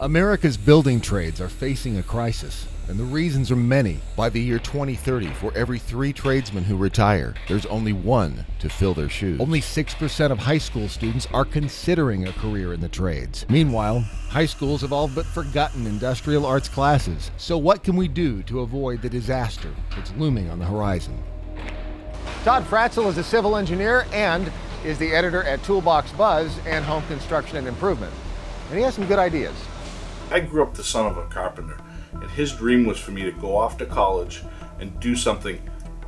America's building trades are facing a crisis, and the reasons are many. By the year 2030, for every 3 tradesmen who retire, there's only 1 to fill their shoes. Only 6% of high school students are considering a career in the trades. Meanwhile, high schools have all but forgotten industrial arts classes. So what can we do to avoid the disaster that's looming on the horizon? Todd Fratzel is a civil engineer and is the editor at Toolbox Buzz and Home Construction and Improvement. And he has some good ideas. I grew up the son of a carpenter, and his dream was for me to go off to college and do something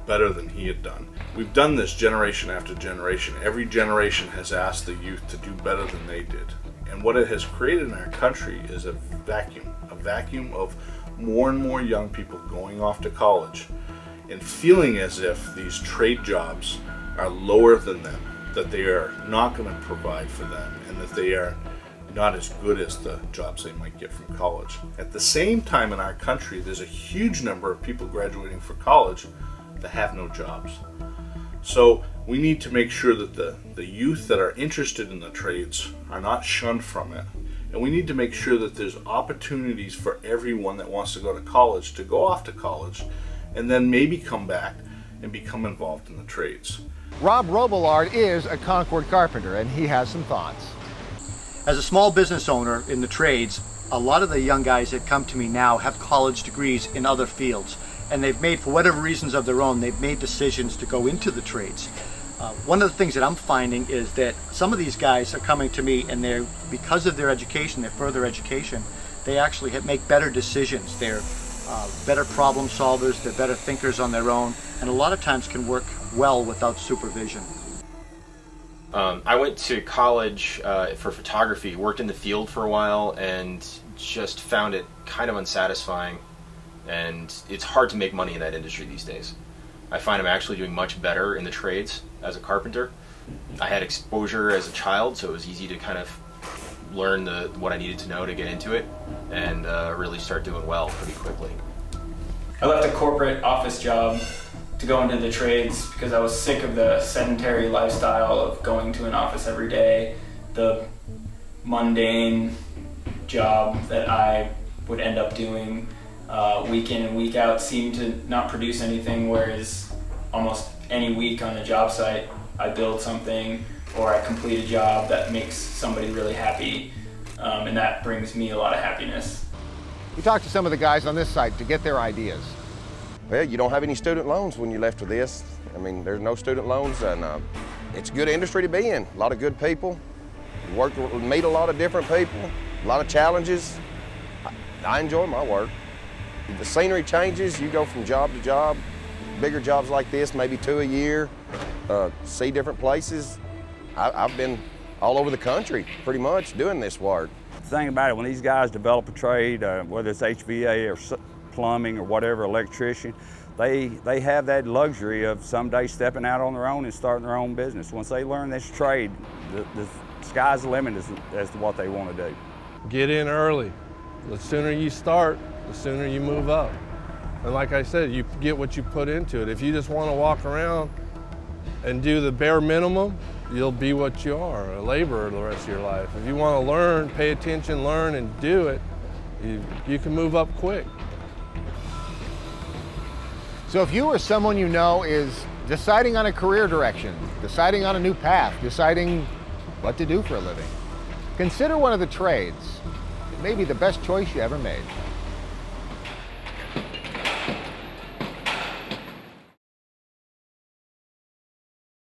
better than he had done. We've done this generation after generation. Every generation has asked the youth to do better than they did. And what it has created in our country is a vacuum of more and more young people going off to college and feeling as if these trade jobs are lower than them, that they are not going to provide for them, and that they are not as good as the jobs they might get from college. At the same time in our country, there's a huge number of people graduating from college that have no jobs. So we need to make sure that the youth that are interested in the trades are not shunned from it. And we need to make sure that there's opportunities for everyone that wants to go to college to go off to college and then maybe come back and become involved in the trades. Rob Robillard is a Concord carpenter, and he has some thoughts. As a small business owner in the trades, a lot of the young guys that come to me now have college degrees in other fields, and they've made, for whatever reasons of their own, they've made decisions to go into the trades. One of the things that I'm finding is that some of these guys are coming to me, and they're, because of their education, their further education, they actually make better decisions. They're better problem solvers, they're better thinkers on their own, and a lot of times can work well without supervision. I went to college for photography, worked in the field for a while, and just found it kind of unsatisfying. And it's hard to make money in that industry these days. I find I'm actually doing much better in the trades as a carpenter. I had exposure as a child, so it was easy to kind of learn what I needed to know to get into it, and really start doing well pretty quickly. I left a corporate office job to go into the trades because I was sick of the sedentary lifestyle of going to an office every day, the mundane job that I would end up doing week in and week out seemed to not produce anything, whereas almost any week on a job site I build something or I complete a job that makes somebody really happy, and that brings me a lot of happiness. We talked to some of the guys on this site to get their ideas. Well, you don't have any student loans when you left with this. I mean, there's no student loans, and it's a good industry to be in. A lot of good people. You meet a lot of different people, a lot of challenges. I enjoy my work. The scenery changes. You go from job to job. Bigger jobs like this, maybe 2 a year, see different places. I've been all over the country pretty much doing this work. The thing about it, when these guys develop a trade, whether it's HVA or plumbing or whatever, electrician, they have that luxury of someday stepping out on their own and starting their own business. Once they learn this trade, the sky's the limit as to what they want to do. Get in early. The sooner you start, the sooner you move up. And like I said, you get what you put into it. If you just want to walk around and do the bare minimum, you'll be what you are, a laborer the rest of your life. If you want to learn, pay attention, learn, and do it, you can move up quick. So if you or someone you know is deciding on a career direction, deciding on a new path, deciding what to do for a living, consider one of the trades. It may be the best choice you ever made.